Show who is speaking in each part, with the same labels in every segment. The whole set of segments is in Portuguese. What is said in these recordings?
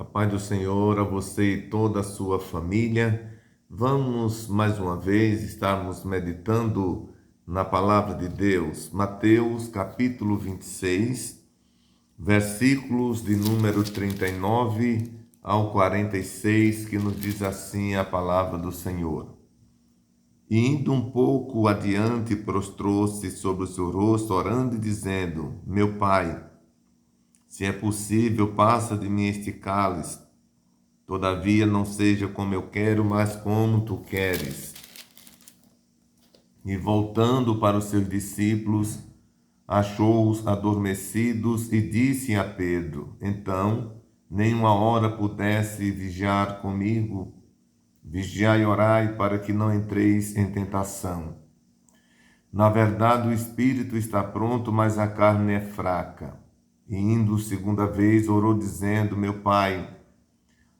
Speaker 1: A paz do Senhor a você e toda a sua família. Vamos mais uma vez estarmos meditando na palavra de Deus. Mateus capítulo 26, versículos de número 39 ao 46, que nos diz assim a palavra do Senhor. E indo um pouco adiante, prostrou-se sobre o seu rosto, orando e dizendo: Meu Pai, se é possível, passa de mim este cálice. Todavia não seja como eu quero, mas como tu queres. E voltando para os seus discípulos, achou-os adormecidos e disse a Pedro: Então, nem uma hora pudesse vigiar comigo? Vigiai e orai para que não entreis em tentação. Na verdade, o espírito está pronto, mas a carne é fraca. E indo segunda vez, orou dizendo: Meu Pai,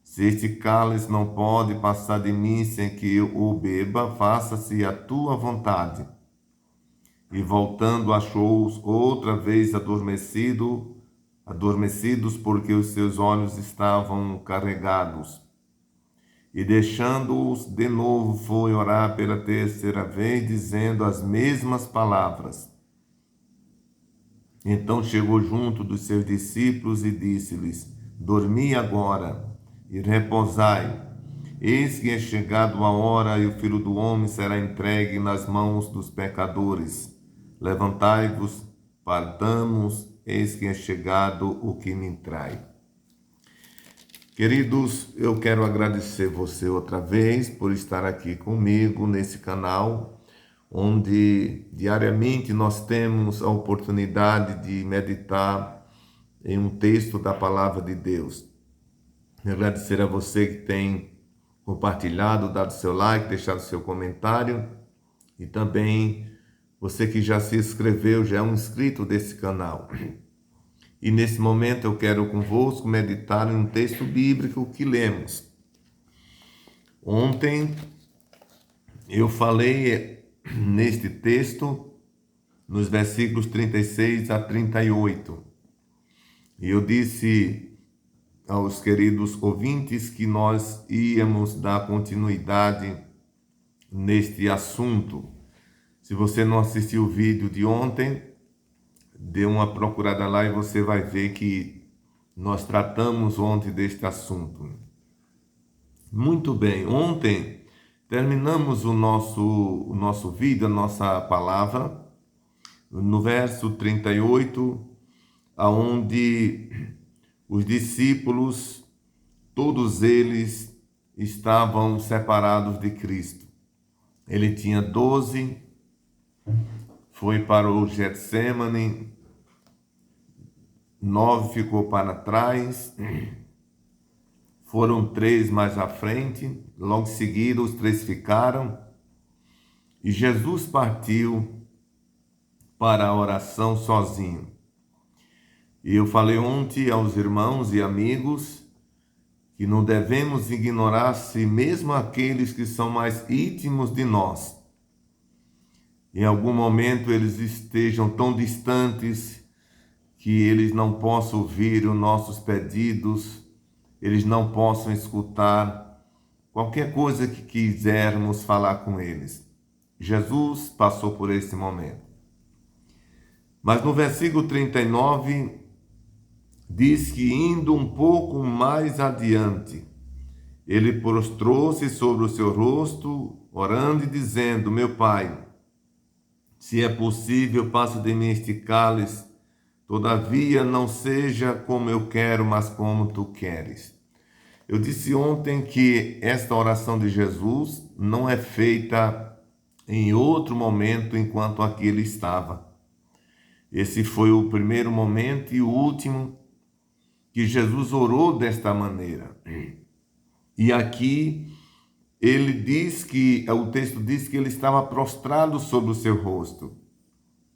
Speaker 1: se este cálice não pode passar de mim sem que eu o beba, faça-se a tua vontade. E voltando, achou-os outra vez adormecidos, porque os seus olhos estavam carregados. E deixando-os de novo, foi orar pela terceira vez, dizendo as mesmas palavras. Então chegou junto dos seus discípulos e disse-lhes: Dormi agora e repousai. Eis que é chegado a hora e o Filho do Homem será entregue nas mãos dos pecadores. Levantai-vos, partamos, eis que é chegado o que me trai. Queridos, eu quero agradecer você outra vez por estar aqui comigo nesse canal, onde diariamente nós temos a oportunidade de meditar em um texto da Palavra de Deus. Agradecer a você que tem compartilhado, dado seu like, deixado seu comentário, e também você que já se inscreveu, já é um inscrito desse canal. E nesse momento eu quero convosco meditar em um texto bíblico que lemos. Ontem eu falei neste texto, nos versículos 36 a 38, e eu disse aos queridos ouvintes que nós íamos dar continuidade neste assunto. Se você não assistiu o vídeo de ontem, dê uma procurada lá e você vai ver que nós tratamos ontem deste assunto. Muito bem, ontem terminamos o nosso vídeo, a nossa palavra, no verso 38, aonde os discípulos, todos eles estavam separados de Cristo. Ele tinha 12, foi para o Getsêmani, 9 ficou para trás, foram 3 mais à frente, logo em seguida os 3 ficaram, e Jesus partiu para a oração sozinho. E eu falei ontem aos irmãos e amigos que não devemos ignorar se mesmo aqueles que são mais íntimos de nós, em algum momento eles estejam tão distantes que eles não possam ouvir os nossos pedidos, eles não possam escutar qualquer coisa que quisermos falar com eles. Jesus passou por esse momento. Mas no versículo 39, diz que indo um pouco mais adiante, ele prostrou-se sobre o seu rosto, orando e dizendo: Meu Pai, se é possível, passa de mim este cálice, todavia não seja como eu quero, mas como tu queres. Eu disse ontem que esta oração de Jesus não é feita em outro momento enquanto aqui ele estava. Esse foi o primeiro momento e o último que Jesus orou desta maneira. E aqui ele diz que, o texto diz que ele estava prostrado sobre o seu rosto,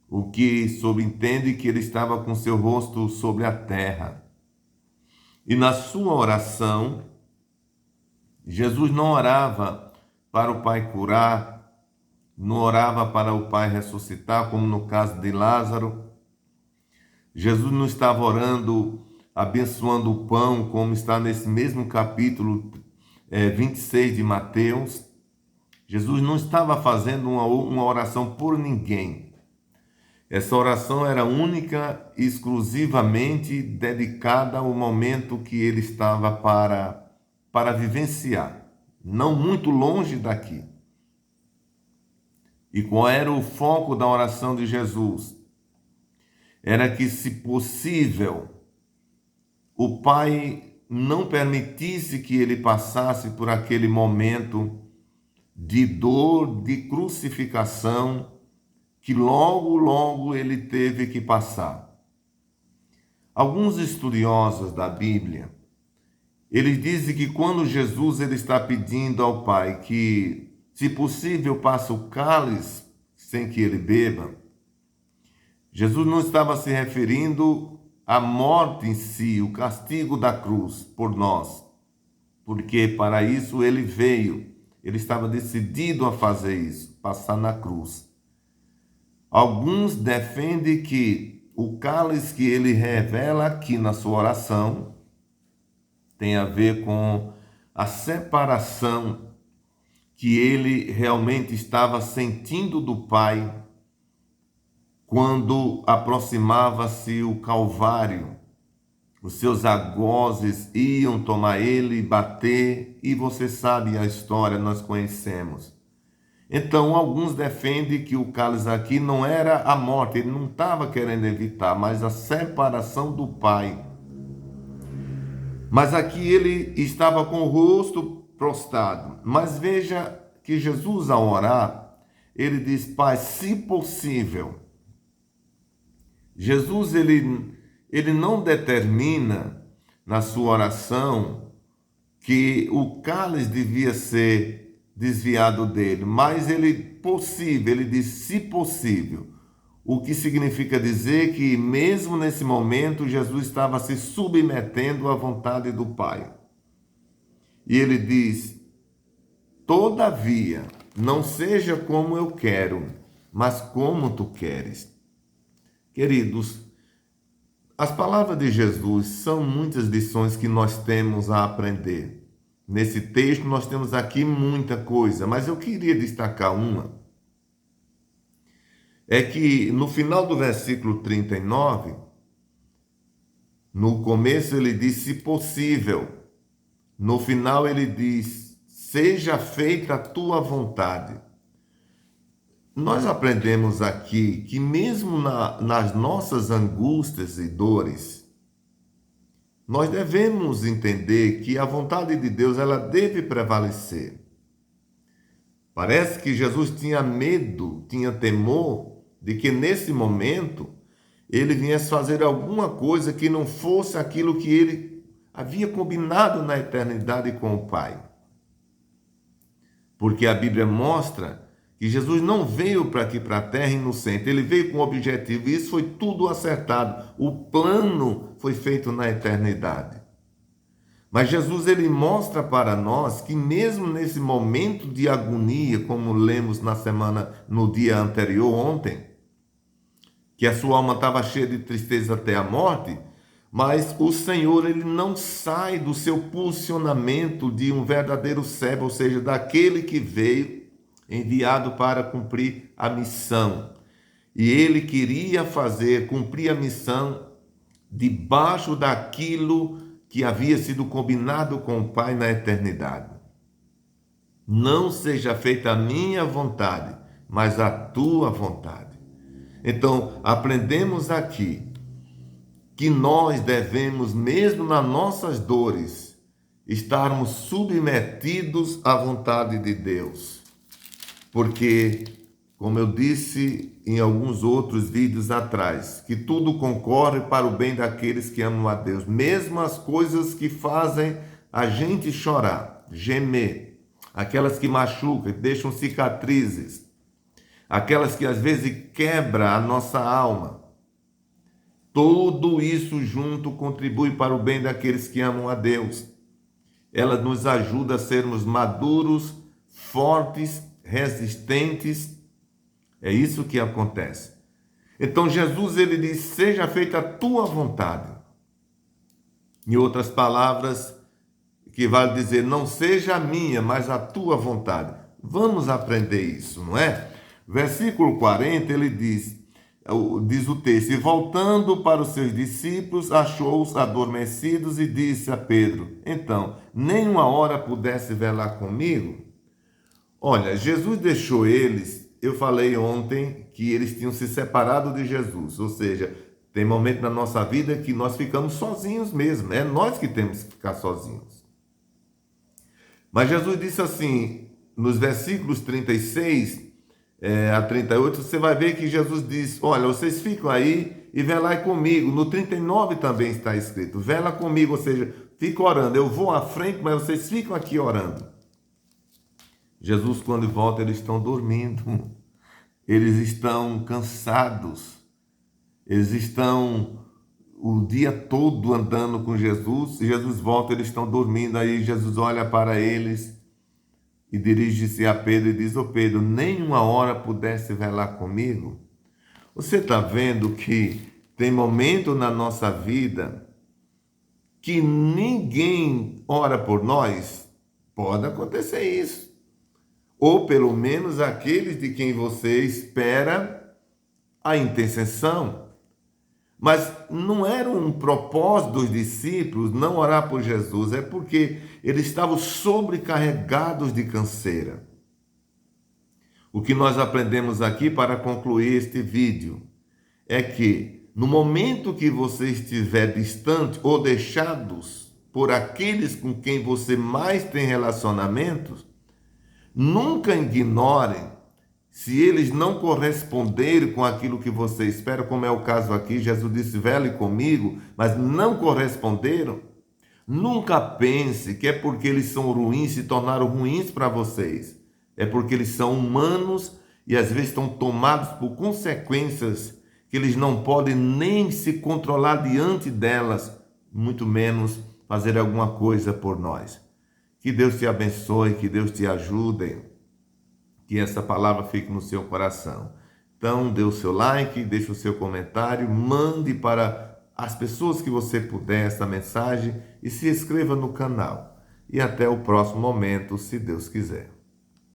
Speaker 1: o que subentende que ele estava com seu rosto sobre a terra. E na sua oração, Jesus não orava para o Pai curar, não orava para o Pai ressuscitar, como no caso de Lázaro. Jesus não estava orando abençoando o pão, como está nesse mesmo capítulo 26 de Mateus. Jesus não estava fazendo uma oração por ninguém. Essa oração era única e exclusivamente dedicada ao momento que ele estava para vivenciar, não muito longe daqui. E qual era o foco da oração de Jesus? Era que, se possível, o Pai não permitisse que ele passasse por aquele momento de dor, de crucificação, que logo ele teve que passar. Alguns estudiosos da Bíblia, eles dizem que quando Jesus ele está pedindo ao Pai que, se possível, passe o cálice sem que ele beba, Jesus não estava se referindo à morte em si, o castigo da cruz por nós, porque para isso ele veio, ele estava decidido a fazer isso, passar na cruz. Alguns defendem que o cálice que ele revela aqui na sua oração tem a ver com a separação que ele realmente estava sentindo do Pai quando aproximava-se o Calvário. Os seus algozes iam tomar ele, bater, e você sabe a história, nós conhecemos. Então, alguns defendem que o cálice aqui não era a morte, ele não estava querendo evitar, mas a separação do Pai. Mas aqui ele estava com o rosto prostrado. Mas veja que Jesus, ao orar, ele diz: Pai, se possível. Jesus, ele não determina na sua oração que o cálice devia ser desviado dele, mas ele diz se possível, o que significa dizer que mesmo nesse momento Jesus estava se submetendo à vontade do Pai. E ele diz: todavia, não seja como eu quero, mas como tu queres. Queridos, as palavras de Jesus são muitas lições que nós temos a aprender. Nesse texto nós temos aqui muita coisa, mas eu queria destacar uma. É que no final do versículo 39, no começo ele diz se possível. No final ele diz: seja feita a tua vontade. Nós aprendemos aqui que mesmo nas nossas angústias e dores, nós devemos entender que a vontade de Deus ela deve prevalecer. Parece que Jesus tinha medo, tinha temor de que nesse momento ele viesse fazer alguma coisa que não fosse aquilo que ele havia combinado na eternidade com o Pai. Porque a Bíblia mostra que Jesus não veio para aqui para a terra inocente, ele veio com um objetivo, e isso foi tudo acertado. O plano foi feito na eternidade. Mas Jesus ele mostra para nós que mesmo nesse momento de agonia, como lemos no dia anterior, ontem, que a sua alma estava cheia de tristeza até a morte, mas o Senhor ele não sai do seu posicionamento de um verdadeiro servo, ou seja, daquele que veio enviado para cumprir a missão. E ele queria cumprir a missão debaixo daquilo que havia sido combinado com o Pai na eternidade. Não seja feita a minha vontade, mas a tua vontade. Então, aprendemos aqui que nós devemos, mesmo nas nossas dores, estarmos submetidos à vontade de Deus. Porque, como eu disse em alguns outros vídeos atrás, que tudo concorre para o bem daqueles que amam a Deus. Mesmo as coisas que fazem a gente chorar, gemer, aquelas que machucam, que deixam cicatrizes, aquelas que às vezes quebram a nossa alma. Tudo isso junto contribui para o bem daqueles que amam a Deus. Ela nos ajuda a sermos maduros, fortes, resistentes. É isso que acontece. Então Jesus ele diz: seja feita a tua vontade. Em outras palavras, que vale dizer, não seja a minha, mas a tua vontade. Vamos aprender isso, não é? Versículo 40, ele diz o texto, e voltando para os seus discípulos, achou-os adormecidos e disse a Pedro, então, nem uma hora pudesse velar comigo? Olha, Jesus deixou eles, eu falei ontem que eles tinham se separado de Jesus, ou seja, tem momento na nossa vida que nós ficamos sozinhos mesmo, é nós que temos que ficar sozinhos. Mas Jesus disse assim, nos versículos 36 a 38, você vai ver que Jesus diz, olha, vocês ficam aí e velai comigo. No 39 também está escrito, vela comigo, ou seja, fica orando. Eu vou à frente, mas vocês ficam aqui orando. Jesus, quando volta, eles estão dormindo. Eles estão cansados. Eles estão o dia todo andando com Jesus. E Jesus volta, eles estão dormindo. Aí Jesus olha para eles e dirige-se a Pedro e diz, ô Pedro, nem uma hora pudesse velar comigo? Você está vendo que tem momento na nossa vida que ninguém ora por nós? Pode acontecer isso. Ou pelo menos aqueles de quem você espera a intercessão. Mas não era um propósito dos discípulos não orar por Jesus, é porque eles estavam sobrecarregados de canseira. O que nós aprendemos aqui para concluir este vídeo é que no momento que você estiver distante ou deixados por aqueles com quem você mais tem relacionamentos, nunca ignorem se eles não corresponderem com aquilo que você espera, como é o caso aqui, Jesus disse, vele comigo, mas não corresponderam. Nunca pense que é porque eles são ruins, se tornaram ruins para vocês. É porque eles são humanos e às vezes estão tomados por consequências que eles não podem nem se controlar diante delas, muito menos fazer alguma coisa por nós. Que Deus te abençoe, que Deus te ajude. Que essa palavra fique no seu coração. Então, dê o seu like, deixe o seu comentário, mande para as pessoas que você puder essa mensagem e se inscreva no canal. E até o próximo momento, se Deus quiser.